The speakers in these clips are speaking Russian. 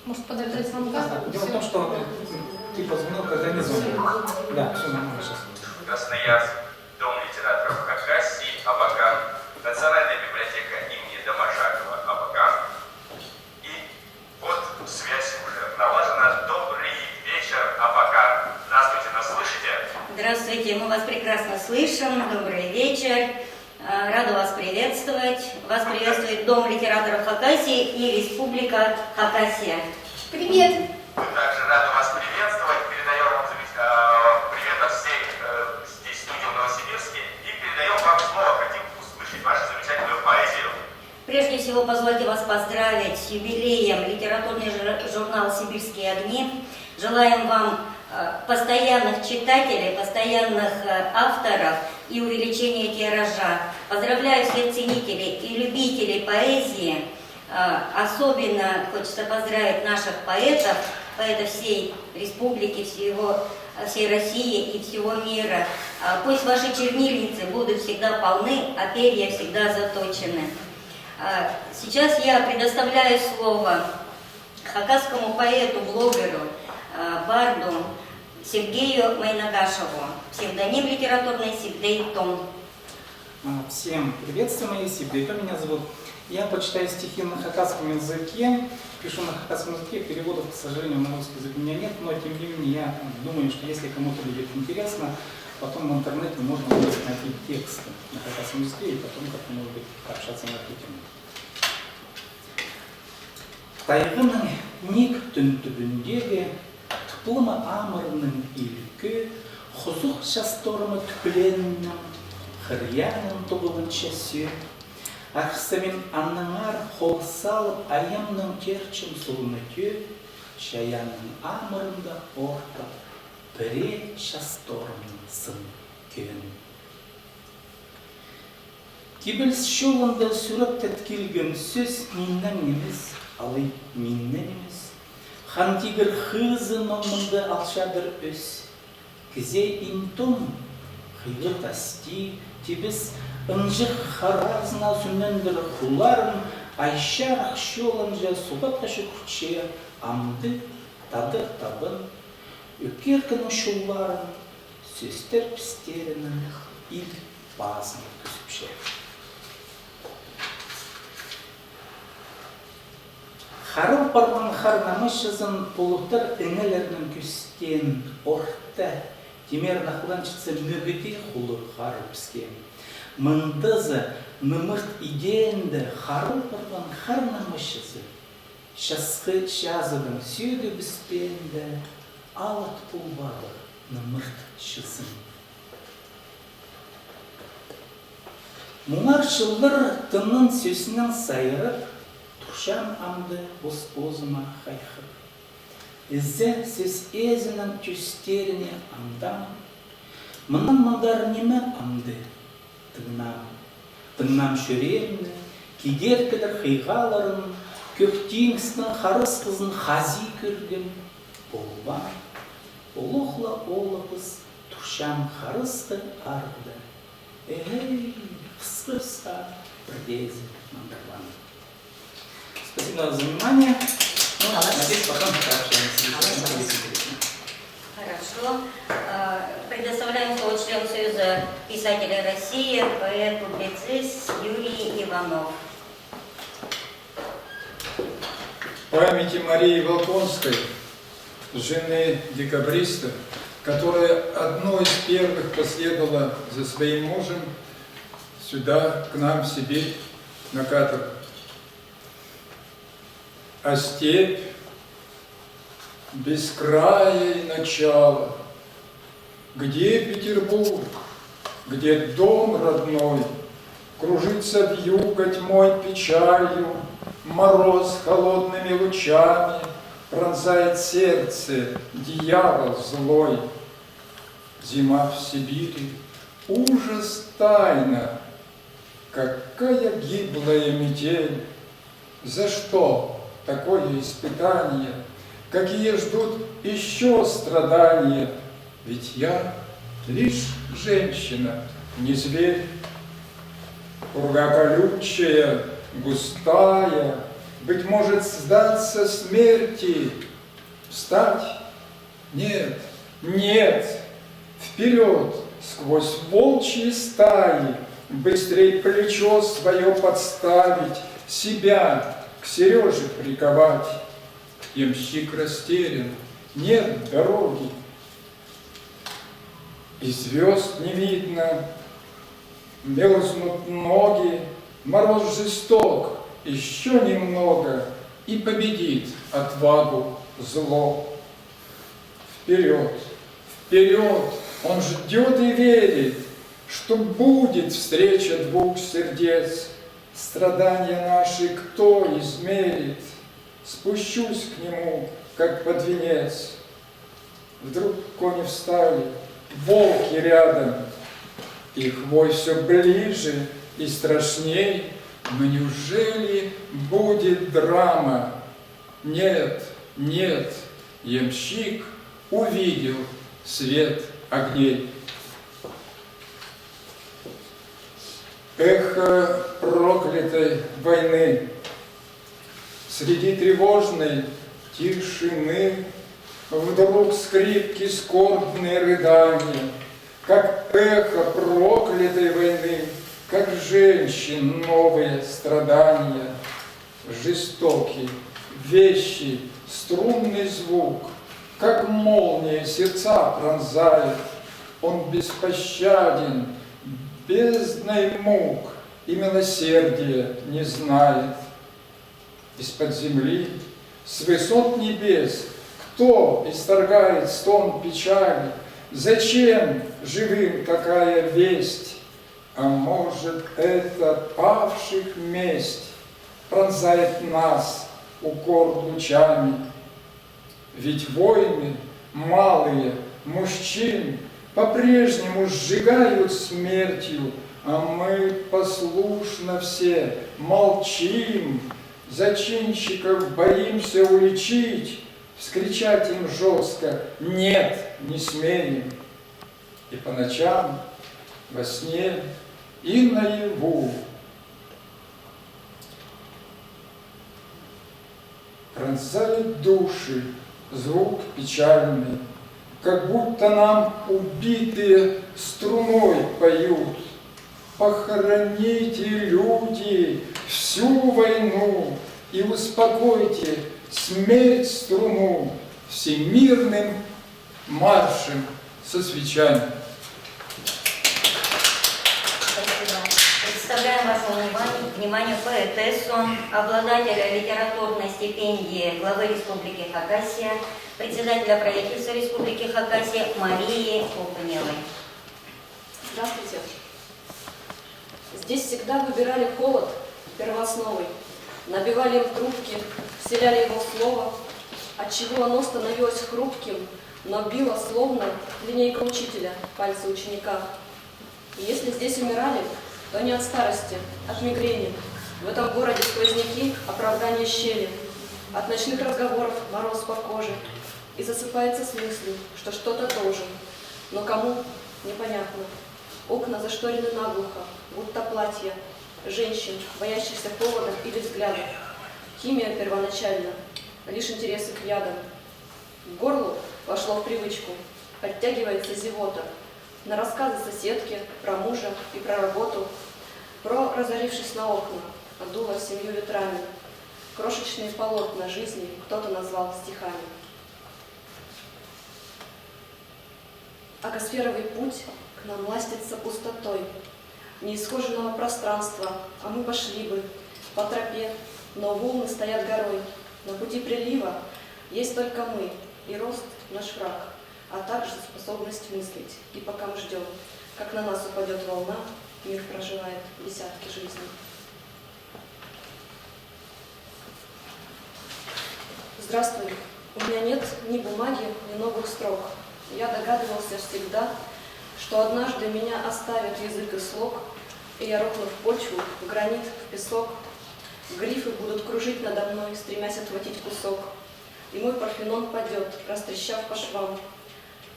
Может, подождать звонка? Дело в том, что ты позвонил, когда не звонил. Да, все нормально сейчас. Красноярск, Дом литераторов Хакасии, Абакан, Национальная библиотека имени Домашакова, Абакан. И вот связь уже налажена. Добрый вечер, Абакан. Здравствуйте, нас слышите? Здравствуйте, мы вас прекрасно слышим. Добрый вечер. Рада вас приветствовать. Вас приветствует Дом литераторов Хакасии и Республика Хакасия. Привет! Мы также рады вас приветствовать. Передаем вам привет от всей здесь студии в Новосибирске. И передаем вам слово. Хотим услышать вашу замечательную поэзию. Прежде всего, позвольте вас поздравить с юбилеем литературный журнал «Сибирские огни». Желаем вам постоянных читателей, постоянных авторов и увеличения тиража. Поздравляю всех ценителей и любителей поэзии. Особенно хочется поздравить наших поэтов всей республики, всей России и всего мира. Пусть ваши чернильницы будут всегда полны, а перья всегда заточены. Сейчас я предоставляю слово хакасскому поэту, блогеру, барду Сергею Майнагашеву, псевдоним литературный Сибдей Том. Всем приветствие, мои Сибдей Том меня зовут. Я почитаю стихи на хакасском языке, пишу на хакасском языке, переводов, к сожалению, на русский язык у меня нет, но тем не менее я думаю, что если кому-то будет интересно, потом в интернете можно будет найти тексты на хакасском языке и потом как-то, может быть, пообщаться на эту тему. Тайгының ник түн-түбіндегі тұплымы амырының илкі, хұзық шастормы түпіленінің, хырьяның тұғылынша сүйі, ақсымен анныңар қол салып айымның керчім сұлыны ке, шаяның амырында орта, біре шастормның сын кен. Кибілс шолында сүріп тәткілген сөз меннің емес, алай меннен емес. Хан тигір хызы номынды алшадыр өс. Кізе интом хилы тасти, тебіс ынжық харазына сүнендір хуларын, айшар ақшолынжа сұлап ташы күтше, амды тадыр табын, өкеркінің шуларын, сөстер пістерінің ил базын күсіпше. Харып барған харнамышызын полуттар іңілерінің күстен орта, темер нақыланчыцы мүгіде хулы харып піскен. Мындызы мымырт идеенді харып барған харнамышызы, шасқы шазыдың сүйді біспенді, алат пулбалы нымырт шызын. Мұңар шылыр тынын сөсінің сайырып, Туршам амды бос-бозыма хайхып. Ізі сіз ezінің тюстеріне амдам. Мұнан мадар неме амды тыңнам. Тыңнам шөремні, кедеркілер хиғаларын, көктеңістің харыс қызын хази көрген. Болбан, олықла олықыз туршам харысты арғды. Эй, қысқырса бірдезі мандарланы. Спасибо за внимание. Надеюсь, потом пообщаемся. Хорошо. Предоставляем слово члену Союза писателей России, поэт-публицист Юрий Иванов. Памяти Марии Волконской, жены декабриста, которая одной из первых последовала за своим мужем сюда, к нам, в Сибирь, на каторгу. А степь без края и начала, где Петербург, где дом родной, кружится вьюга тьмой печалью, мороз холодными лучами, пронзает сердце дьявол злой. Зима в Сибири, ужас тайна, какая гиблая метель, за что? Такое испытание, какие ждут еще страдания, ведь я лишь женщина, не зверь. Пурга колючая, густая, быть может, сдаться смерти, встать? Нет, нет, вперед, сквозь волчьи стаи, быстрей плечо свое подставить, себя к Сереже приковать. Ямщик растерян, нет дороги, и звезд не видно, мерзнут ноги, мороз жесток, еще немного, и победит отвагу зло. Вперед, вперед, он ждет и верит, что будет встреча двух сердец. Страдания наши кто измерит? Спущусь к нему, как под венец. Вдруг кони встали, волки рядом, их вой все ближе и страшней. Но неужели будет драма? Нет, нет, ямщик увидел свет огней. Эхо проклятой войны среди тревожной тишины вдруг скрипки, скорбные рыдания, как эхо проклятой войны, как женщин новые страдания, жестокий, вещий, струнный звук, как молния сердца пронзает, он беспощаден, бездной мук и милосердия не знает. Из-под земли, с высот небес, кто исторгает стон печали? Зачем живым такая весть? А может, это павших месть пронзает нас укор лучами? Ведь войны малые мужчин по-прежнему сжигают смертью, а мы послушно все молчим, зачинщиков боимся уличить, вскричать им жестко «нет, не смеем». И по ночам, во сне и наяву пронзает души звук печальный, как будто нам убитые струной поют. Похороните, люди, всю войну и успокойте смерть струну всемирным маршем со свечами. Спасибо. Представляем вашему вниманию поэтессу, обладателя литературной стипендии главы Республики Хакасия, председателя правительства Республики Хакасия Марии Окуневой. Здравствуйте. Здесь всегда выбирали холод первоосновой, набивали им трубки, вселяли его в слово, отчего оно становилось хрупким, но било словно линейка учителя пальцы ученика. И если здесь умирали, то не от старости, от мигрени. В этом городе сквозняки, оправдание щели, от ночных разговоров мороз по коже, и засыпается с мыслью, что что-то должен, но кому – непонятно. Окна зашторены наглухо, будто платья женщин, боящихся холода или взгляда. Химия первоначально, лишь интересы к ядам. К горлу вошло в привычку, подтягивается зевота. На рассказы соседки про мужа и про работу, про разорившись на окна, отдуло семью ветрами. Крошечные полотна жизни кто-то назвал стихами. Агосферовый путь к нам ластится пустотой неисхоженного пространства, а мы пошли бы по тропе, но волны стоят горой. На пути прилива есть только мы, и рост наш враг, а также способность мыслить. И пока мы ждем, как на нас упадет волна, мир проживает десятки жизней. Здравствуй. У меня нет ни бумаги, ни новых строк. Я догадывался всегда, что однажды меня оставит язык и слог, и я рухну в почву, в гранит, в песок. Грифы будут кружить надо мной, стремясь отхватить кусок. И мой Парфенон падет, растрещав по швам,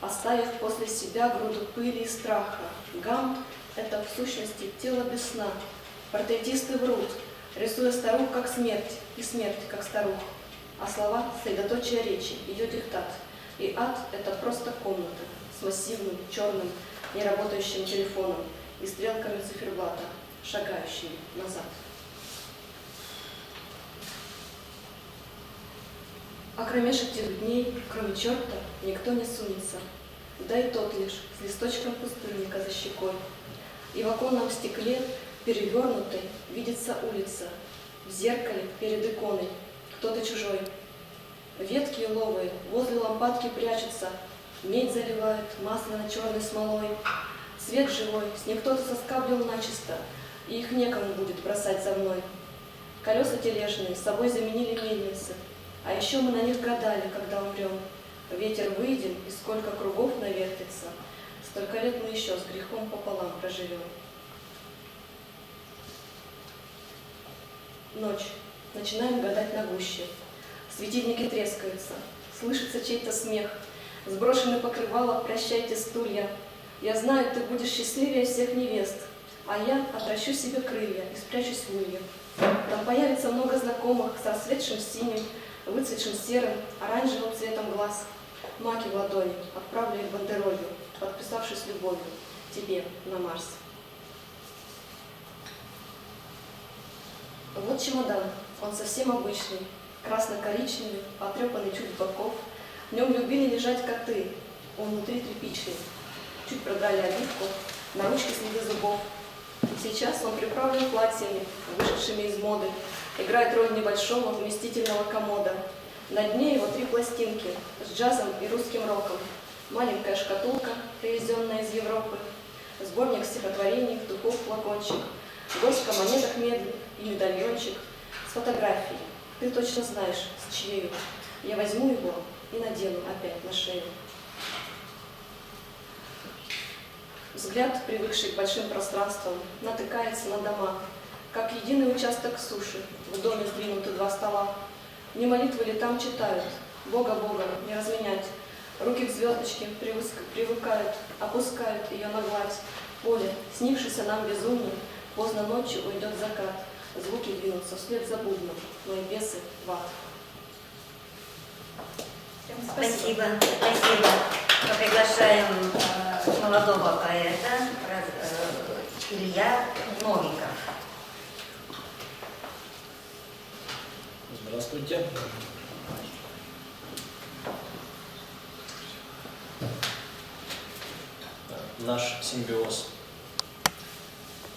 оставив после себя груду пыли и страха. Гам — это в сущности тело без сна. Портретисты врут, рисуя старух как смерть и смерть как старух, а слова — средоточие речи, ее диктат. И ад — это просто комната с массивным, черным, неработающим телефоном и стрелками циферблата, шагающими назад. А кромешек тех дней, кроме черта, никто не сунется, да и тот лишь с листочком пустырника за щекой. И в оконном стекле, перевернутой, видится улица, в зеркале перед иконой кто-то чужой. Ветки еловые возле лампадки прячутся, медь заливают масляно-черной смолой. Свет живой, снег кто-то соскаблил начисто, и их некому будет бросать за мной. Колеса тележные с собой заменили мельницы, а еще мы на них гадали, когда умрем. Ветер выйдем, и сколько кругов навертится, столько лет мы еще с грехом пополам проживем. Ночь. Начинаем гадать на гуще. Светильники трескаются, слышится чей-то смех. Сброшены покрывала, прощайте стулья. Я знаю, ты будешь счастливее всех невест, а я отращу себе крылья и спрячусь в улье. Там появится много знакомых с расцветшим синим, выцветшим серым, оранжевым цветом глаз. Маки в ладони, отправлю их бандеролью, подписавшись любовью тебе на Марс. Вот чемодан, он совсем обычный, красно-коричневый, потрепанный чуть с боков. В нем любили лежать коты, он внутри тряпичный. Чуть продрали обивку, на ручке следы зубов. Сейчас он приправлен платьями, вышедшими из моды, играет роль небольшого вместительного комода. На дне его 3 пластинки с джазом и русским роком, маленькая шкатулка, привезенная из Европы, сборник стихотворений в духов флакончик, горстка монеток медных и медальончик с фотографией. Ты точно знаешь, с чьею. Я возьму его и надену опять на шею. Взгляд, привыкший к большим пространствам, натыкается на дома, как единый участок суши, в доме сдвинуты 2 стола. Не молитвы ли там читают, Бога Бога не разменять. Руки к звездочке привыкают, опускают ее на гладь. Поле, снившийся нам безумно, поздно ночью уйдет закат. Звуки двинутся вслед за бубном, но и бесы в ад. Спасибо, спасибо. Мы приглашаем молодого поэта Илья Новиков. Здравствуйте. Наш симбиоз.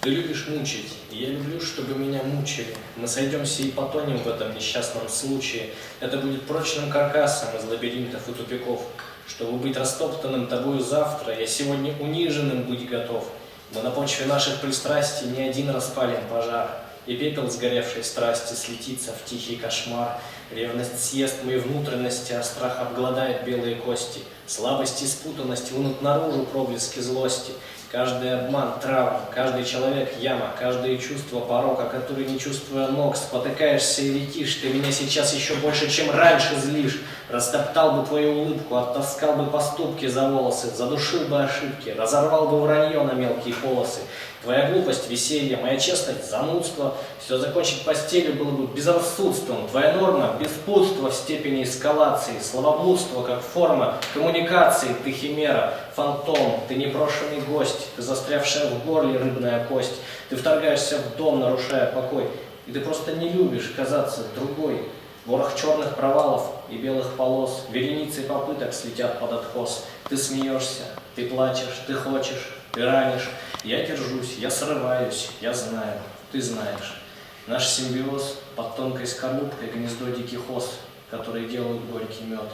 Ты любишь мучить, и я люблю, чтобы меня мучили. Мы сойдемся и потонем в этом несчастном случае. Это будет прочным каркасом из лабиринтов и тупиков. Чтобы быть растоптанным тобою завтра, я сегодня униженным быть готов. Мы на почве наших пристрастий не один распалим пожар, и пепел сгоревшей страсти слетится в тихий кошмар. Ревность съест мои внутренности, а страх обгладает белые кости. Слабость и спутанность вынут наружу проблески злости. Каждый обман — травма, каждый человек — яма, каждое чувство — порока, который, не чувствуя ног, спотыкаешься и летишь. Ты меня сейчас еще больше, чем раньше, злишь. Растоптал бы твою улыбку, оттаскал бы поступки за волосы, задушил бы ошибки, разорвал бы вранье на мелкие полосы. Твоя глупость — веселье, моя честность — занудство. Все закончить постелью было бы безрассудством. Твоя норма — беспутство в степени эскалации, словоблудство как форма коммуникации. Ты химера, фантом, ты непрошенный гость, ты застрявшая в горле рыбная кость. Ты вторгаешься в дом, нарушая покой, и ты просто не любишь казаться другой. Ворох черных провалов и белых полос, вереницы попыток слетят под откос. Ты смеешься, ты плачешь, ты хочешь, ты ранишь. Я держусь, я срываюсь, я знаю, ты знаешь. Наш симбиоз под тонкой скорлупкой гнездо диких ос, которые делают горький мед.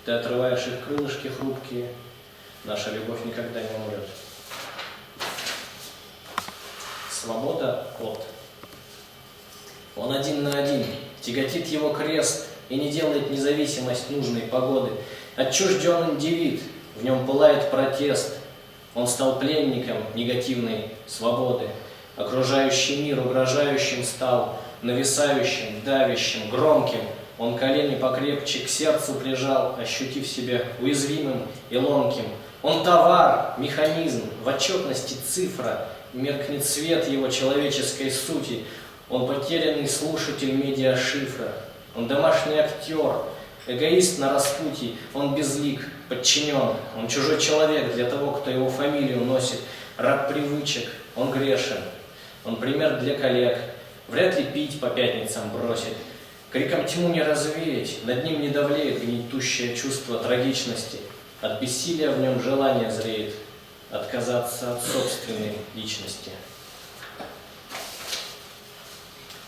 Ты отрываешь их крылышки хрупкие, наша любовь никогда не умрет. Свобода от. Он один на один, тяготит его крест и не делает независимость нужной погоды. Отчужден индивид, в нем пылает протест. Он стал пленником негативной свободы. Окружающий мир угрожающим стал, нависающим, давящим, громким. Он колени покрепче к сердцу прижал, ощутив себя уязвимым и ломким. Он товар, механизм, в отчетности цифра, меркнет свет его человеческой сути. Он потерянный слушатель медиашифра. Он домашний актер, эгоист на распутье. Он безлик, подчинен. Он чужой человек для того, кто его фамилию носит. Раб привычек. Он грешен. Он пример для коллег. Вряд ли пить по пятницам бросит. Криком тьму не развеять. Над ним не давлеет гнетущее чувство трагичности. От бессилия в нем желание зреет. Отказаться от собственной личности.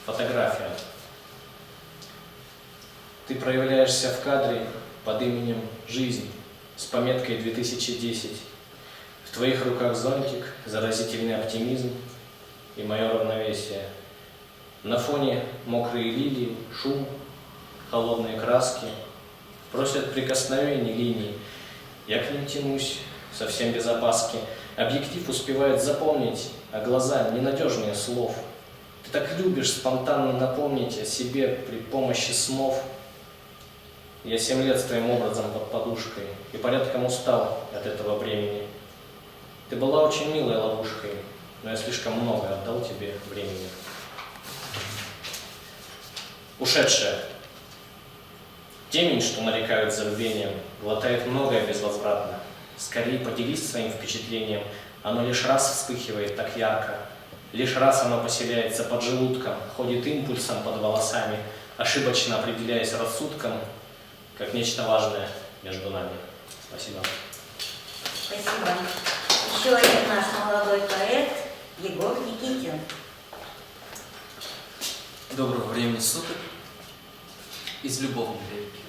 Фотография. Ты проявляешься в кадре под именем «Жизнь» с пометкой 2010. В твоих руках зонтик, заразительный оптимизм и мое равновесие. На фоне мокрые лилии, шум, холодные краски просят прикосновений линий. Я к ним тянусь, совсем без опаски. Объектив успевает запомнить, а глаза ненадежнее слов. Ты так любишь спонтанно напомнить о себе при помощи снов. Я 7 лет с твоим образом под подушкой и порядком устал от этого времени. Ты была очень милой ловушкой, но я слишком много отдал тебе времени. Ушедшая. Темень, что нарекают забвением, глотает многое безвозвратно. Скорее поделись своим впечатлением. Оно лишь раз вспыхивает так ярко. Лишь раз оно поселяется под желудком, ходит импульсом под волосами, ошибочно определяясь рассудком, как нечто важное между нами. Спасибо. Спасибо. Еще один наш молодой поэт Егор Никитин. Доброго времени суток. Из любовной лирики.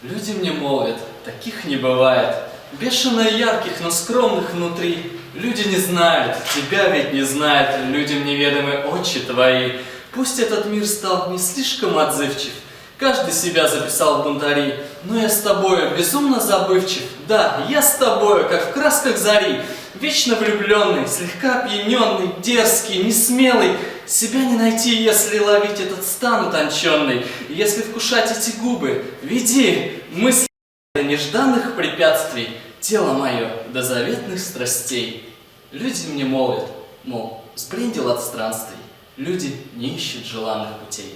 Люди мне молвят, таких не бывает. Бешено ярких, но скромных внутри. Люди не знают, тебя ведь не знают. Людям неведомы очи твои. Пусть этот мир стал не слишком отзывчив. Каждый себя записал в бунтари. Но я с тобою безумно забывчив. Да, я с тобою, как в красках зари. Вечно влюбленный, слегка опьяненный, дерзкий, несмелый. Себя не найти, если ловить этот стан утонченный. Если вкушать эти губы, веди мысли до нежданных препятствий. Тело мое до заветных страстей. Люди мне молвят, мол, сбрендил от странствий. Люди не ищут желанных путей.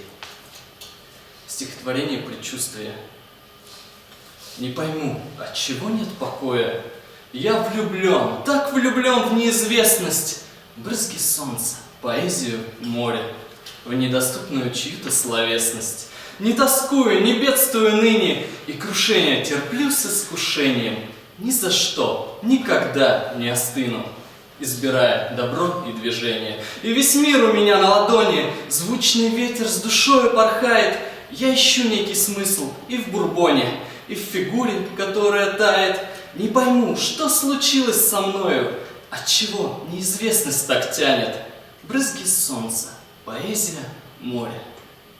Стихотворение предчувствия. Не пойму, отчего нет покоя. Я влюблен, так влюблен в неизвестность. Брызги солнца, поэзию моря, в недоступную чью-то словесность. Не тоскую, не бедствую ныне, и крушение терплю с искушением. Ни за что, никогда не остыну, избирая добро и движение. И весь мир у меня на ладони, звучный ветер с душою порхает. Я ищу некий смысл и в бурбоне, и в фигуре, которая тает. Не пойму, что случилось со мною, отчего неизвестность так тянет. Брызги солнца, поэзия моря,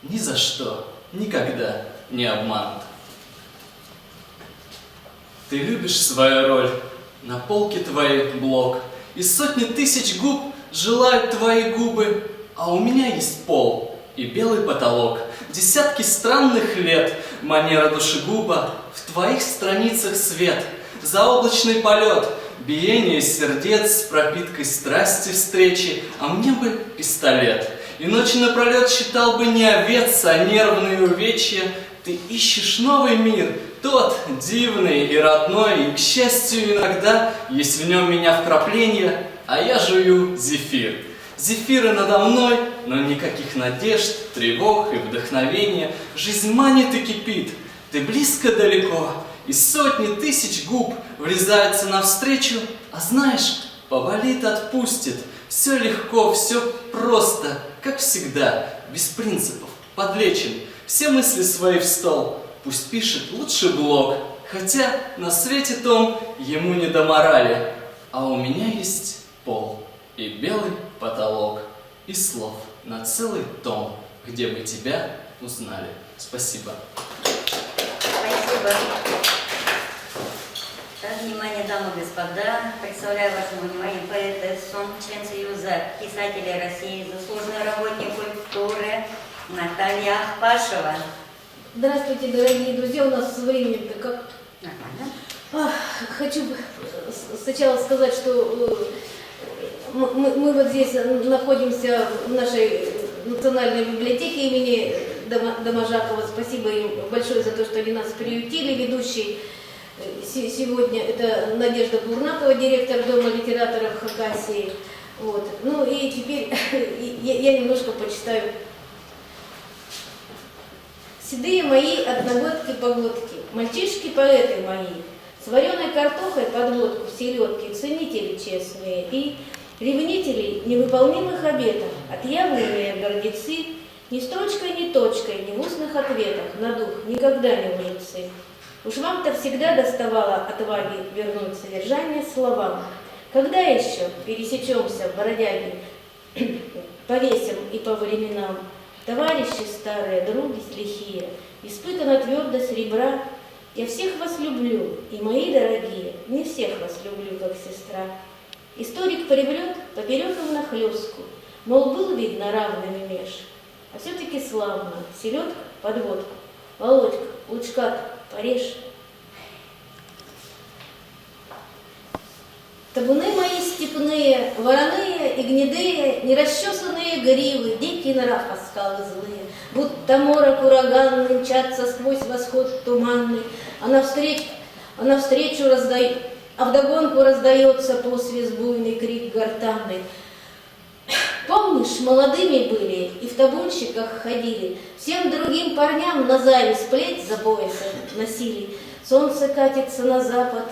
ни за что, никогда не обманут. Ты любишь свою роль, на полке твоей блок, и сотни тысяч губ желают твои губы, а у меня есть пол и белый потолок. Десятки странных лет, манера душегуба, в твоих страницах свет, заоблачный полет, биение сердец с пропиткой страсти встречи, а мне бы пистолет. И ночи напролет считал бы не овец, а нервные увечья. Ты ищешь новый мир, тот дивный и родной, и, к счастью, иногда есть в нем меня вкрапления, а я жую зефир. Зефиры надо мной, но никаких надежд, тревог и вдохновения. Жизнь манит и кипит, ты близко далеко, и сотни тысяч губ врезаются навстречу, а знаешь, поболит, отпустит. Все легко, все просто, как всегда, без принципов, подлечен. Все мысли свои в стол, пусть пишет лучше блог, хотя на свете том ему не до морали. А у меня есть пол и белый потолок, и слов на целый том, где бы тебя узнали. Спасибо. Спасибо. Так, внимание, дамы и господа, представляю вашему вниманию поэт Эссон, член Союза писателей России, заслуженный работник культуры Наталья Ахпашева. Здравствуйте, дорогие друзья, у нас с временем-то как... Нормально. Хочу сначала сказать, что мы вот здесь находимся в нашей Национальной библиотеки имени Доможакова. Спасибо им большое за то, что они нас приютили. Ведущий сегодня это Надежда Бурнакова, директор Дома литераторов Хакасии. Вот. Ну и теперь я немножко почитаю. Седые мои одногодки-погодки, мальчишки-поэты мои, с вареной картохой под водку в селедке, ценители честные и ревнители невыполнимых обетов, отъявленные гордецы, ни строчкой, ни точкой, ни в устных ответах на дух никогда не лжецы. Уж вам-то всегда доставало отваги вернуть содержание словам. Когда еще пересечемся в бродяге, повесим и по временам, товарищи старые, други лихие, испытана твердость ребра, я всех вас люблю, и мои дорогие, не всех вас люблю, как сестра. Историк приврет поперек им нахлёстку, мол, был, видно, равными меж, а все-таки славно, селедка под водку, Володька, лучка порежь. Табуны мои степные, вороные и гнедые, нерасчесанные гривы, дикий нрав оскалы злые, будто морок ураганный мчатся сквозь восход туманный, а вдогонку раздается посвист буйный крик гортанный. Помнишь, молодыми были и в табунщиках ходили, всем другим парням на зависть плеть за поясом носили. Солнце катится на запад,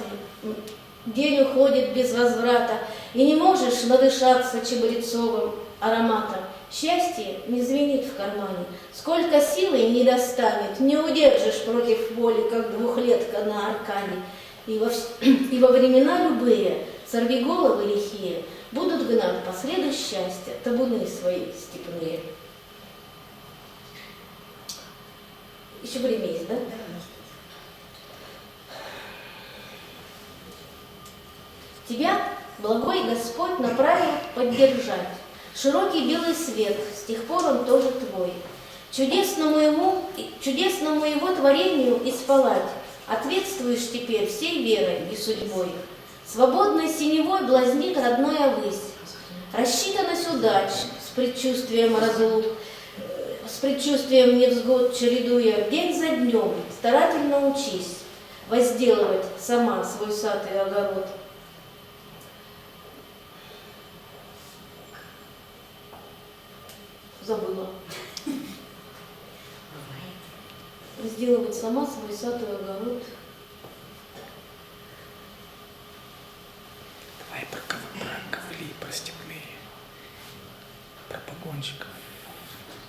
день уходит без возврата, и не можешь надышаться чабрецовым ароматом. Счастье не звенит в кармане, сколько силы не достанет, не удержишь против воли, как двухлетка на аркане. И во времена любые сорвиголовы лихие будут гнать по следу счастья табуны свои степные. Еще время есть, да? Тебя, благой Господь, направил поддержать. Широкий белый свет, с тех пор он тоже твой. Чудесному его творению исполать ответствуешь теперь всей верой и судьбой. Свободной синевой блазнит родная высь. Рассчитанность удач с предчувствием разлук, с предчувствием невзгод чередуя, день за днем старательно учись возделывать сама свой сад и огород. Забыла. Сделывать сама свой сад и огород. Давай про ковли, про степные, про погонщиков.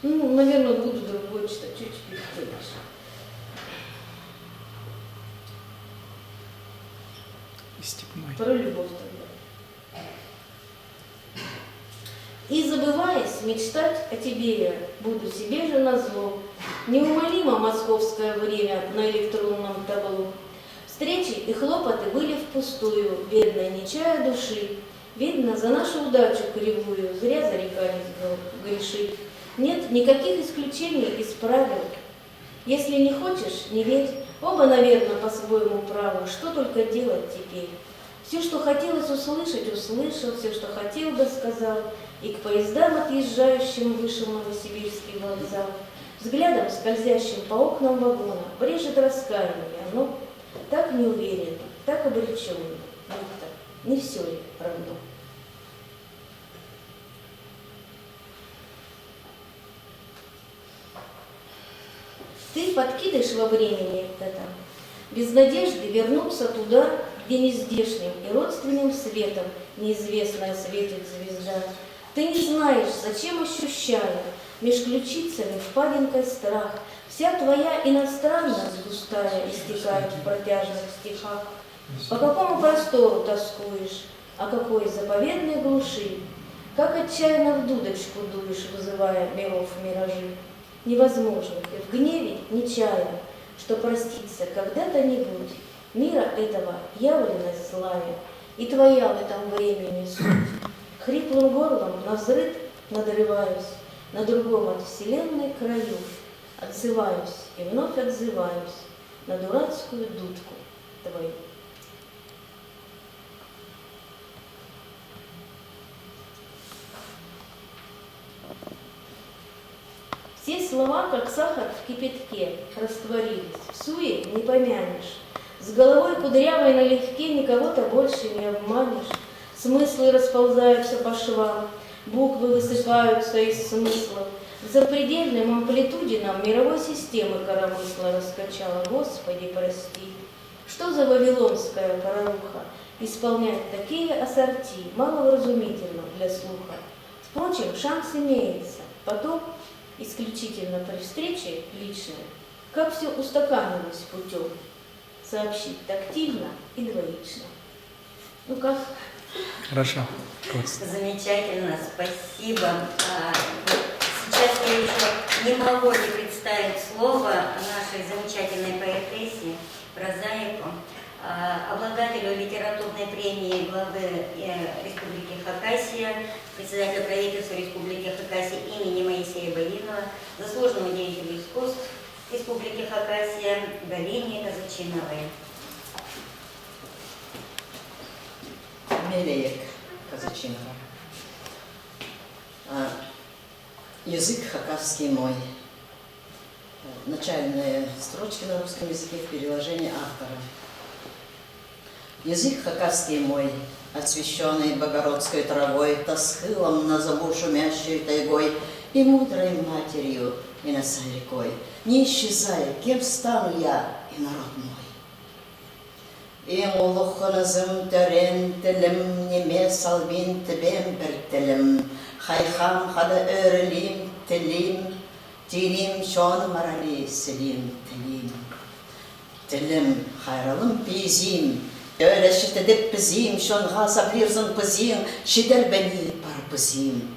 Ну, наверное, буду другой читать, чуть-чуть дальше. И степной. Про любовь тогда. И забываясь мечтать о тебе я буду себе же назло. Неумолимо московское время на электронном табло. Встречи и хлопоты были впустую, бедной не чая души. Видно, за нашу удачу кривую зря зарекались грешить. Нет никаких исключений из правил. Если не хочешь, не верь. Оба, наверное, по-своему правы. Что только делать теперь? Все, что хотелось услышать, услышал. Все, что хотел бы, сказал. И к поездам, отъезжающим, вышел Новосибирский вокзал. Взглядом, скользящим по окнам вагона, брежет раскаяние, но так неуверенно, так обреченно, будто не все ли равно. Ты подкидыш во времени этом, без надежды вернуться туда, где нездешним и родственным светом неизвестная светит звезда. Ты не знаешь, зачем ощущая меж ключицами впадинкой страх, вся твоя иностранность густая истекает в протяжных стихах. По какому простору тоскуешь, о какой заповедной глуши, как отчаянно в дудочку дуешь, вызывая миров миражи. Невозможно и в гневе нечаянно, что проститься когда-то-нибудь мира этого явленность злая, и твоя в этом времени суть. Хриплым горлом навзрыд надрываюсь, на другом от вселенной краю, отзываюсь и вновь отзываюсь на дурацкую дудку твою. слова, как сахар в кипятке, растворились. В суе не помянешь. С головой кудрявой налегке никого-то больше не обманешь. Смыслы расползаются по швам, буквы высыпаются из смыслов. В запредельном амплитуде нам мировой системы коромысла раскачала. Господи, прости. Что за вавилонская коровуха исполнять такие ассорти, маловразумительно для слуха. Впрочем, шанс имеется. Потом, исключительно при встрече личной, как все устаканилось путем, сообщить тактильно и двоично. Ну как? Хорошо. Замечательно, спасибо. Сейчас я еще не могу не представить слово нашей замечательной поэтессе, прозаику, обладателю литературной премии главы Республики Хакасия, председателю правительства Республики Хакасия имени Моисея Боинова, заслуженному деятелю искусств Республики Хакасия Галине Казачиновой. Мелеек Казачинова. Язык хакасский мой. Начальные строчки на русском языке в переложении автора. Язык хакасский мой, освященный богородской травой, тосхылом назову шумящей тайгой и мудрой матерью и носой рекой. Не исчезай, кем стану я и народ мой. Им улуханазым терен телем, неме салвин тебем бертелем, хайхам хада öğrelim telim, tilim şon marali selim telim. Telim hayralım pizim, öyle şitedip pizim, şon hasabirsin pizim, şider beni par pizim.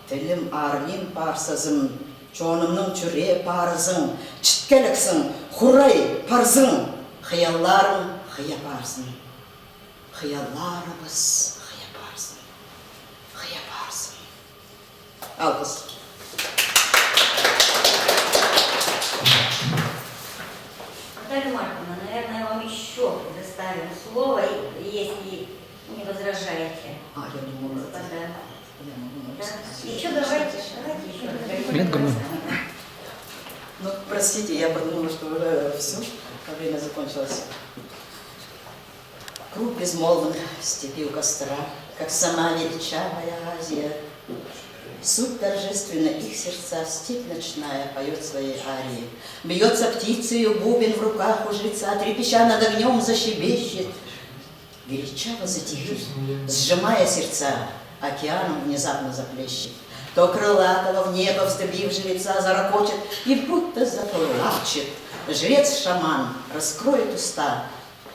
Telim arlim parsazım, şonumnun çüre parzın, çitkeliksin, huray parzın, hıyallarım hıyaparsın, hıyallarımız hıyaparsın, hıyaparsın. Alkış. Наталья Марковна, наверное, вам еще предоставим слово, если не возражаете. Я думаю, Господа. я могу Да? написать. Еще давайте еще. Ну, простите, я подумала, что уже все, время закончилось. Круг безмолвных степи у костра, как сама величавая Азия. Суть торжественно их сердца, степь ночная поет свои арии. Бьется птицею бубен в руках у жреца, трепеща над огнем защебещет. Величаво затихнет, сжимая сердца, океаном внезапно заплещет. То крылатого в небо вздыбив жреца зарокочет и будто заплачет. Жрец-шаман раскроет уста,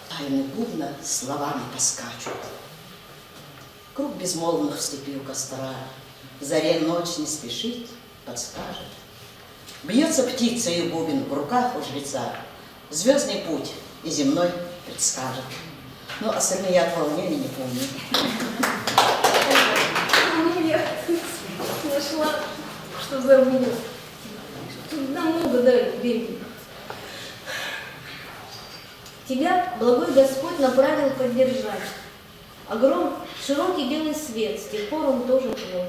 тайны бубна словами поскачут. Круг безмолвных в степи у костра, в заре ночь не спешит, подскажет. Бьется птица и бубен в руках у жреца, звездный путь и земной предскажет. Ну, остальные я от волнения не помню. Ну, я нашла, что забыла. Тут намного дали времени. Тебя, благой Господь, направил поддержать. Огром, широкий белый свет, с тех пор он тоже твой.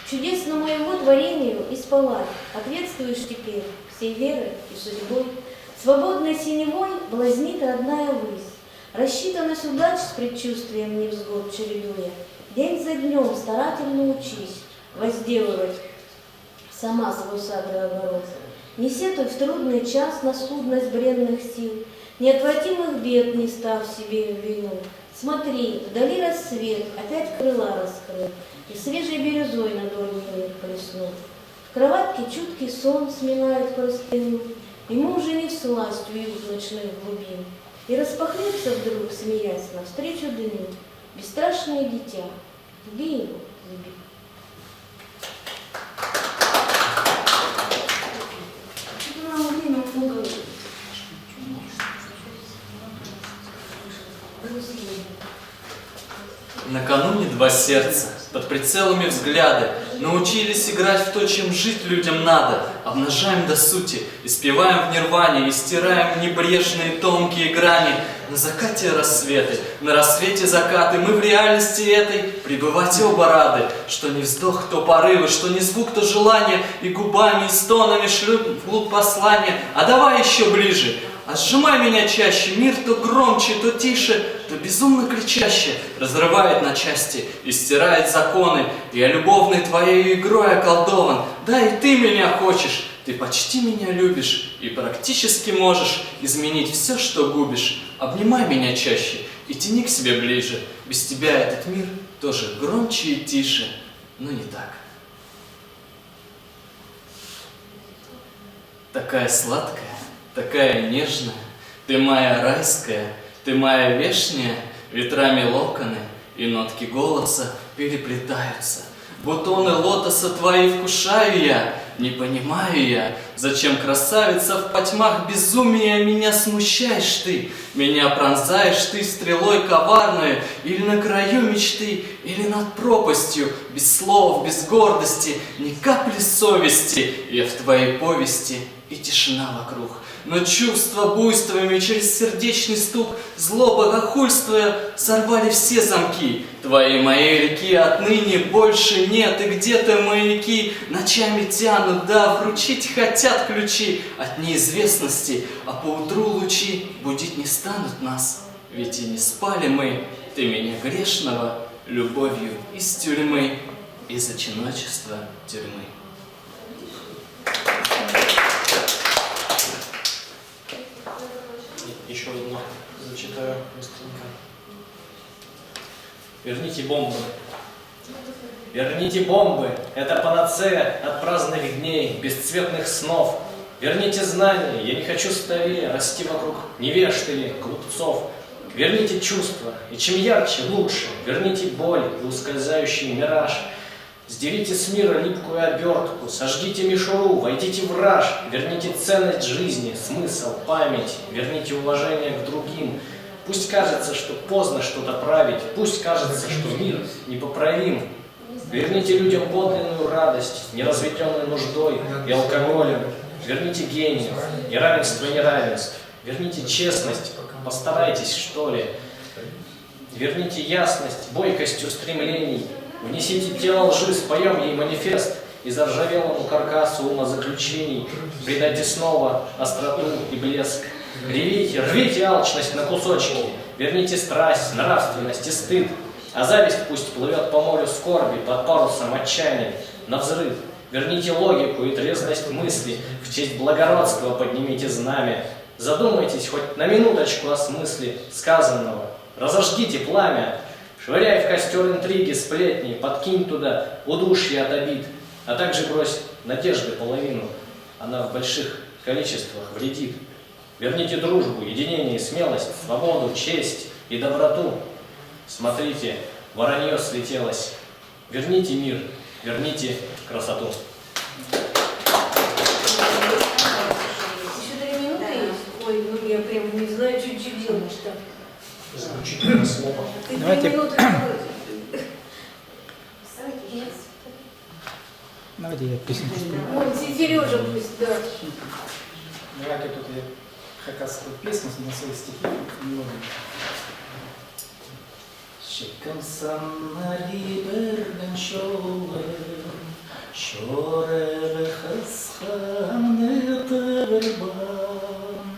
Чудесному его творению и спалать ответствуешь теперь всей верой и судьбой. Свободной синевой блазнит родная высь. Рассчитанность удач с предчувствием невзгод чередуя. День за днем старательно учись возделывать сама свой сад и огород. Не сетуй в трудный час на скудность бренных сил, неотвратимых бед не став себе в вину. Смотри, вдали рассвет, опять крыла раскрыл, и свежей бирюзой на дольний мир плеснул. В кроватке чуткий сон сминает простыню, ему уже не всласть уют ночных глубин. И распахнется вдруг, смеясь, навстречу дню, бесстрашное дитя, люби его, люби. Нам время много. Накануне два сердца, под прицелами взгляды, Научились играть в то, чем жить людям надо. Обнажаем до сути, испеваем в нирване и стираем небрежные тонкие грани. На закате рассветы, на рассвете закаты. Мы в реальности этой пребывать оба рады. Что не вздох, то порывы, что не звук, то желание. И губами, и стонами шлют вглубь послания. А давай еще ближе. А сжимай меня чаще, мир то громче, то тише, то безумно кричаще разрывает на части и стирает законы. Я любовной твоей игрой околдован. Да, и ты меня хочешь, ты почти меня любишь и практически можешь изменить все, что губишь. Обнимай меня чаще и тяни к себе ближе. Без тебя этот мир тоже громче и тише, но не так. Такая сладкая, такая нежная, ты моя райская, ты моя вешняя, ветрами локоны и нотки голоса переплетаются. Бутоны лотоса твои вкушаю я, не понимаю я, зачем красавица в потьмах безумия меня смущаешь ты, меня пронзаешь ты стрелой коварную, или на краю мечты, или над пропастью, без слов, без гордости, ни капли совести, я в твоей повести и тишина вокруг. Но чувства буйствами через сердечный стук, злоба хохульствуя, сорвали все замки. Твоей моей реки отныне больше нет, и где-то маяки ночами тянут, да, вручить хотят ключи от неизвестности, а поутру лучи будить не станут нас. Ведь и не спали мы, ты меня грешного, любовью из тюрьмы, из одиночества тюрьмы. Еще одно зачитаю быстренько. Верните бомбы. Верните бомбы. Это панацея от праздных дней, бесцветных снов. Верните знания. Я не хочу старее расти вокруг невежд или глупцов. Верните чувства. И чем ярче, лучше. Верните боль и ускользающий мираж. Сдерите с мира липкую обертку, сожгите мишуру, войдите в раж, верните ценность жизни, смысл, память, верните уважение к другим. Пусть кажется, что поздно что-то править, пусть кажется, что мир непоправим. Верните людям подлинную радость, неразведенную нуждой и алкоголем. Верните гениев, неравенство неравенств. Верните честность, постарайтесь, что ли. Верните ясность, бойкость устремлений. Внесите тело лжи, споем ей манифест, и заржавелому каркасу умозаключений придайте снова остроту и блеск. Ревите, рвите алчность на кусочки, верните страсть, нравственность и стыд, а зависть пусть плывет по морю скорби под парусом отчаяния навзрыв. Верните логику и трезвость мысли, в честь благородства поднимите знамя. Задумайтесь хоть на минуточку о смысле сказанного, разожгите пламя. Швыряй в костер интриги, сплетни, подкинь туда удушье от обид, а также брось надежды половину, она в больших количествах вредит. Верните дружбу, единение, смелость, свободу, честь и доброту. Смотрите, воронье слетелось. Верните мир, верните красоту. Еще 3 минуты есть? Ой, ну я прям не знаю, что делать-то. Заключительное слово. Ты 3 Давайте. минуты. Давайте я песенку спою. Ой, Сережа пусть, да. Давайте тут я хакасскую песню на свои стихи мелодию. Шекам саннари берген шолым, шореве хасхамны тыгырбан,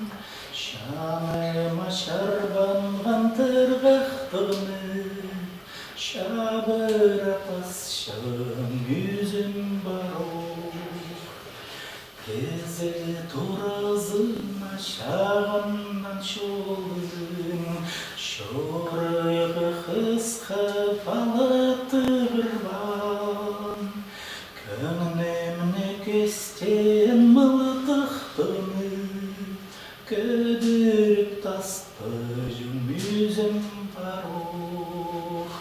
шаме машарбан вантыргахтыгны, шабыра пасшам yüzüm барух. Кезе туразына шағаннан шолым, шорығы қысқы палаты бірбан. Көңнемне көстен мылтықтыны, көдіріп тасты жүзім барух.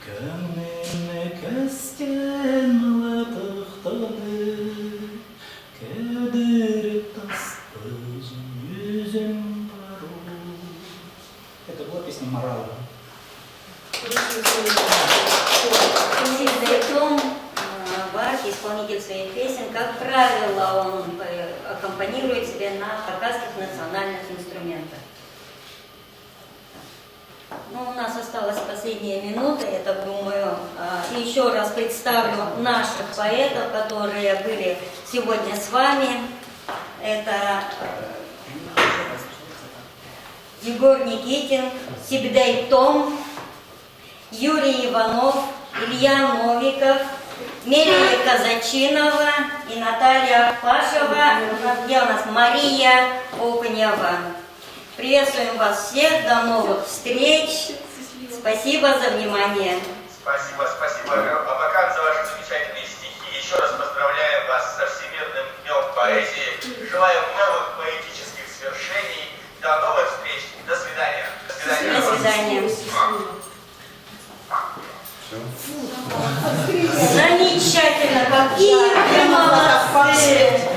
Көңнемне көстен мылтықтыны, это была песня «Морала». Сидайтон, ваш исполнитель своих песен, как правило, он аккомпанирует себе на хакасских национальных инструментах. Ну, у нас осталась последняя минута, я так думаю. Еще раз представлю наших поэтов, которые были сегодня с вами. Это Егор Никитин, Сибдей Том, Юрий Иванов, Илья Новиков, Мелия Казачинова и Наталья Пашева, где у нас Мария Окунева. Приветствуем вас всех, до новых встреч. Спасибо за внимание. Спасибо, Абакан, за ваши замечательные стихи. Еще раз поздравляем вас со Всемирным днем поэзии. Желаем новых поэтических свершений. До новых встреч. До свидания. До свидания. Замечательно, какие вы молодцы!